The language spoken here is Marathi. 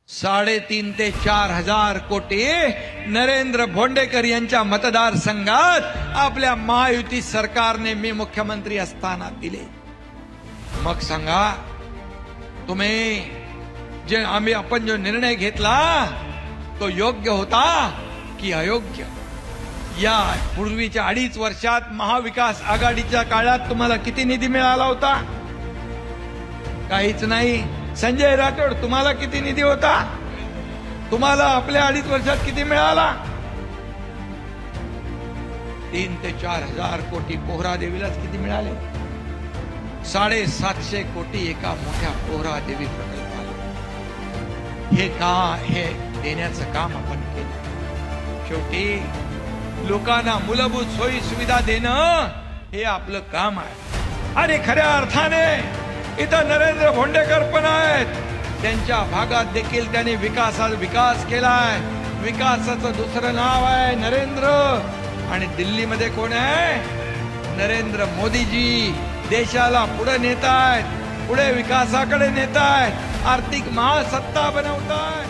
3.5 ते 4 हजार कोटी नरेंद्र भोंडेकर यांच्या मतदारसंघात आपल्या महायुती सरकारने मी मुख्यमंत्री असताना दिले। मग सांगा तुम्ही आपण जो निर्णय घेतला तो योग्य होता की अयोग्य? या पूर्वीच्या 2.5 वर्षात महाविकास आघाडीच्या काळात तुम्हाला किती निधी मिळाला होता? काहीच नाही। संजय राठोड तुम्हाला किती निधी होता? तुम्हाला आपल्या 2.5 वर्षात किती मिळाला? 3 ते 4 हजार कोटी पोहरा देवीलाच किती मिळाले? 750 कोटी एका मोठ्या पोहरा देवी प्रकल्पाला। हे देण्याचं काम आपण केलं। शेवटी लोकांना मूलभूत सोयी सुविधा देणं हे आपलं काम आहे। आणि खऱ्या अर्थाने इथं नरेंद्र भोंडेकर पण आहेत। त्यांच्या भागात देखील त्यांनी विकास केलाय। विकासाचं दुसरं नाव आहे नरेंद्र। आणि दिल्लीमध्ये कोण आहे? नरेंद्र मोदीजी देशाला पुढे नेतायत, पुढे विकासाकडे नेतायत, आर्थिक महासत्ता बनवतायत।